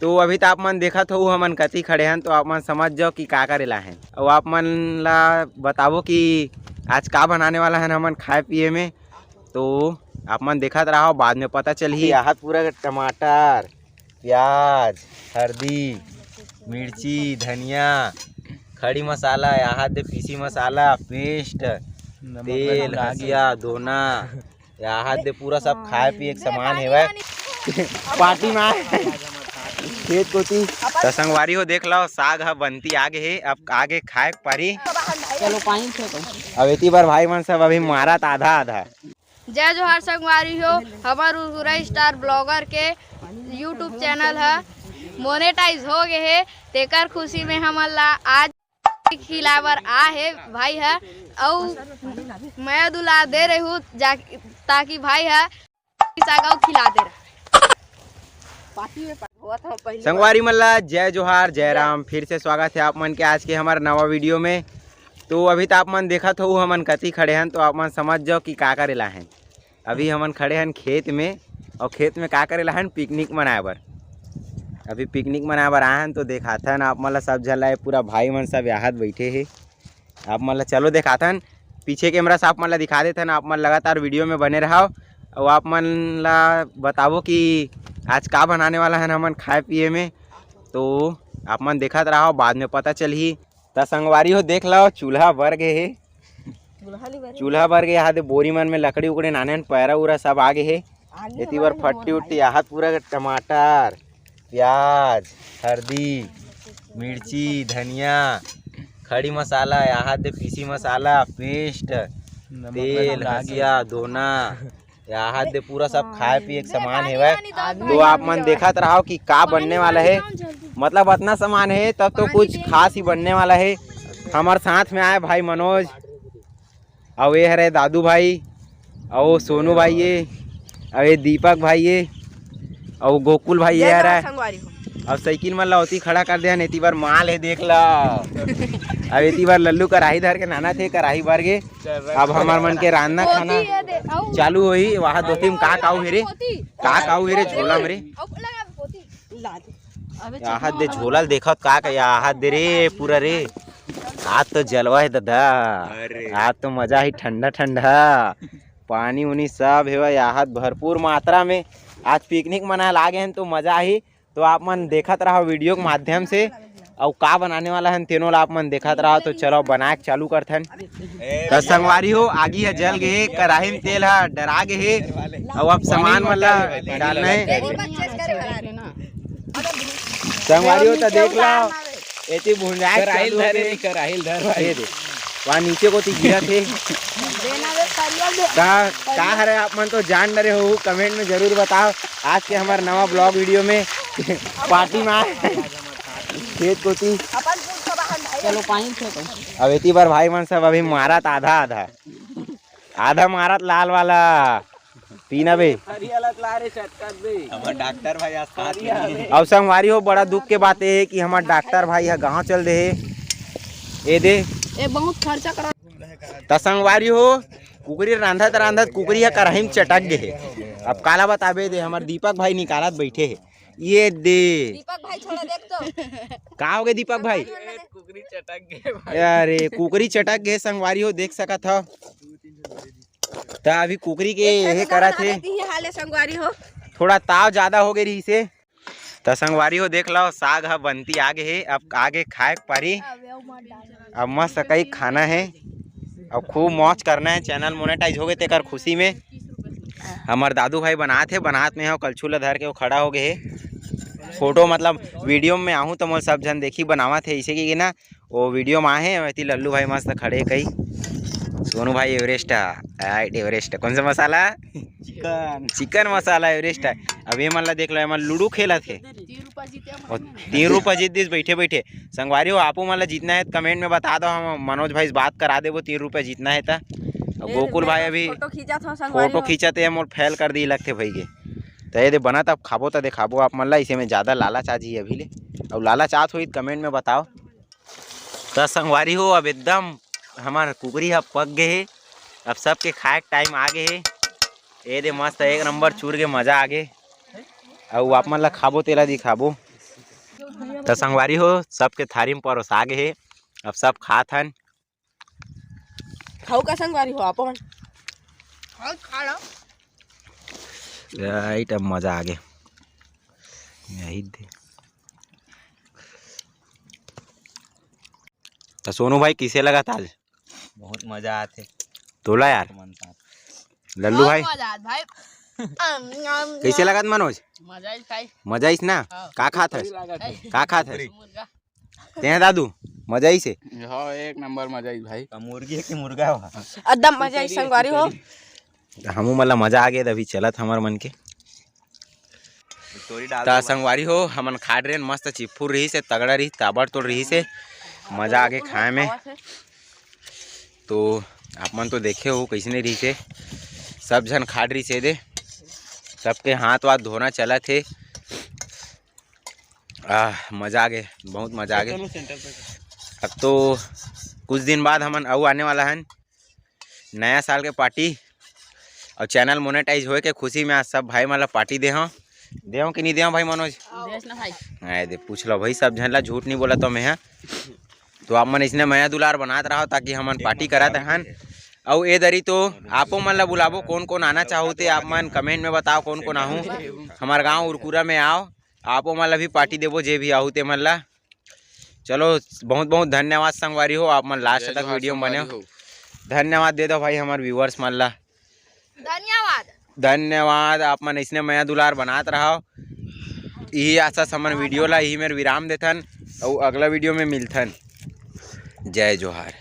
तो अभी तो आप मन देखत हो हमन कति खड़े हैं, तो आप मन समझ जाओ कि का करेला हैं और आप मन ला बताबो कि आज का बनाने वाला है हमन खाए पिए में। तो आप मन देखत रहो, बाद में पता चलही। यहाँ पूरा टमाटर, प्याज, हल्दी, मिर्ची, धनिया, खड़ी मसाला, यहाँ दे पीसी मसाला, पेस्ट, तेल, हसिया, दोना, यहाँ दे पूरा सब खाए पिए के सामान है पार्टी में खेत कोती। तो संगवारी हो देख लो, साग ह बनती आगे है, अब आगे खाए पारी। चलो पानी फेंको। अब इतनी बार भाई मन सब अभी मारा आधा आधा। जय जोहार संगवारी हो, हमार उर्गुरा स्टार ब्लॉगर के यूट्यूब चैनल है मोनेटाइज हो गए है, तेकर खुशी में हमन ला आज खिलावर आ है भाई है और मैं दुला दे रही हूँ ताकि भाई है खिला दे रहा। संगवारी मल्ला जय जोहार जय राम, फिर से स्वागत है आप मन के आज के हमारे नवा वीडियो में। तो अभी तो आप मन देखत हो हमन कति खड़े हैं, तो आप मन समझ जाओ कि का करेला हैं। अभी हमन खड़े हैं खेत में, और खेत में का करेला हैं पिकनिक मनाए बर। अभी पिकनिक मनाए बर आए हैं, तो देखाथन आप मन ला सब झला है, पूरा भाई मन सब यहाँ बैठे है। आप मन ला चलो देखाथन, पीछे कैमरा से आप मन ला दिखा देथन। आप मन लगातार वीडियो में बने रहो और आप मन ला बताबो कि आज का बनाने वाला है हमन खाए पिए में। तो आप मन देखत रहो, बाद में पता चलही। त संगवारी हो देख लो, चूल्हा बर गए है, चूल्हा बर गए। यहाँ दे बोरी मन में लकड़ी उकड़ी नाने पैरा उरा सब आगे है। इतनी बार फट्टी उट्टी, यहाँ पूरा टमाटर, प्याज, हल्दी, मिर्ची, धनिया, खड़ी मसाला, यहाँ दे पीसी मसाला, पेस्ट, तेल, हसिया, दोना, यहाँ दे पूरा सब खाए पिए के सामान है। तो आप मन देखत रहो कि का बनने वाला है, मतलब इतना सामान है तब तो कुछ खास ही बनने वाला है। हमारे साथ में आए भाई मनोज, और ये है दादू भाई, और सोनू भाई ये, और ये दीपक भाई ये, और गोकुल भाई ये है। अब साइकिल में लौती खड़ा कर दे, इतनी बार माल है देख ला। अब इतनी बार लल्लू कढ़ाई धर के नाना थे, कढ़ाई भर गए। अब हमार मन के रान्ना खाना चालू होई। वहाँ दो तीन का काऊ हेरे, का काऊ हेरे झोला मेरे, यहाँ दे झोला देखत का यहाँ दे रे पूरा रे। आज तो जलवा है दादा, आज तो मजा ही ठंडा ठंडा, पानी उनी सब है यहाँ भरपूर मात्रा में। आज पिकनिक मना लागे हैं तो मजा ही। तो आप मन देखत रहो वीडियो के माध्यम से, और का बनाने वाला है तीनों आप मन देखत रहो। तो चलो बना के चालू करथन। तो संगवारी हो आगी है जल गए, कढ़ाई में तेल है डरा गए, और अब सामान मतलब डालना है। संगवारी हो तो देख लो, ऐसी भुंजाए कराहिल धर वहाँ नीचे को गिरा थे। का हरे आप मन तो जान रहे हो, कमेंट में जरूर बताओ। आज के हमारे नवा ब्लॉग वीडियो में पार्टी में खेत कोती। चलो पानी फेंको। अब इतनी बार भाई मन सब अभी मारा आधा आधा, आधा मारत लाल वाला पीना बे। डॉक्टर भाई अब संगवारी हो, बड़ा दुख के बात है कि हमारे डॉक्टर भाई है गाँव चल दे ए दे बहुत खर्चा करा। त संगवारी हो कुकरी रांधत रांधत कुकरी है कढ़ाई में चटक गए है। अब काला बताबे दे, हमारे दीपक भाई निकालत बैठे है। ये दे दीपक भाई थोड़ा देख तो का हो गए दीपक भाई, कुकरी चटक गए। अरे कुकरी चटक गए संगवारी हो, देख सकत हो। तो अभी कुकरी के यही करा थे, संगवारी हो थोड़ा ताव ज्यादा हो गई से। तो संगवारी हो देख लो, साग है बनती आगे है, अब आगे खाए पारी। अब मस्त कई खाना है, अब खूब मौज करना है। चैनल मोनेटाइज हो गए तेकर खुशी में। हमारे दादू भाई बनात में हो, कलछुला धर के वो खड़ा हो गए है। फोटो मतलब वीडियो में आहूँ तो मोल सब जन देखी बनावा थे इसे की ना, वो वीडियो में आए वैसे लल्लू भाई मस्त खड़े कई। सोनू भाई एवरेस्ट एवरेस्ट कौन सा मसाला, चिकन मसाला एवरेस्ट है। अब ये मतलब देख लो, लूडो खेला थे और 3 रुपये जीत दिस बैठे बैठे। संगवारी हो आपू मतलब जीतना है तो कमेंट में बता दो, हम मनोज भाई बात करा दे वो 3 रुपये जीतना है। था गोकुल भाई अभी फोटो खींचते मोर फैल कर दी लगते भाई के। तो ये दे बना तब खाबो तो देखाबो आप मतलब इसे में ज़्यादा लालच आ जी अभी ले, अब लालच आत हुई कमेंट में बताओ। तो संगवारी हो अब एकदम हमारा कुकरी है पक गए है, अब सबके खाए टाइम आ गए है। ये दे मस्त एक नंबर चूर के मजा आ गए। अब आप मतलब खाबो तेला दिखाबो। तो संगवारी हो सबके थारी में परोसा गे हे। अब सब खात हन। खाऊ का संगवारी हो अपन खा लो। राइट, अब मजा आ गया यही दे। तो सोनू भाई किसे लगा था आज? बहुत मजा आते तोला यार। लल्लू भाई भाई कैसे लगा था मनोज? मजा ही खाई मजा इस ना हाँ। का खात है? का खात है मुर्गा ते दादू? मजा ही से हाँ, एक नंबर मजा ही भाई। मुर्गी है कि मुर्गा हुआ? एकदम मजा ही संगवारी हो। हमू मतलब मजा आ गया। अभी चलत हमार मन के ता संगवारी हो हमन खा रहे मस्त चिप्फुर रही से तगड़ा रही ताबड़ तोड़ रही से मजा आ गया खाए में। तो आप मन तो देखे हो कैसे नहीं रही से सब जन खा रही से दे सबके हाथ वाथ धोना चला थे। मजा आ गया, बहुत मजा आ गया। अब तो कुछ दिन बाद हमन आऊ आने वाला है नया साल के पार्टी और चैनल मोनेटाइज होए के खुशी में आज सब भाई मला पार्टी दे हो कि नहीं दे भाई मनोज? देश ना भाई आए दे पूछ लो भाई सब झन ला झूठ नहीं बोला तो मैं है। तो आप मन इसने मया दुलार बनात रहो ताकि हमन पार्टी करत हन। और ए दरी तो आपो मन ला बुलाबो कौन कौन आना चाहो ते आप मन कमेंट में बताओ कौन कौन आहू। हमार गाँव उरकुरा में आओ आपो मन ला भी पार्टी देबो जे भी आहू ते मन ला। चलो बहुत बहुत धन्यवाद संगवारी हो आप मन लास्ट तक वीडियो में बने हो। धन्यवाद दे दो भाई हमारे व्यूअर्स मन ला। धन्यवाद आप मन इसने मया दुलार बनात रहो। यही आशा समन वीडियो ला यही मेरे विराम देथन और अगला वीडियो में मिलथन। जय जोहार।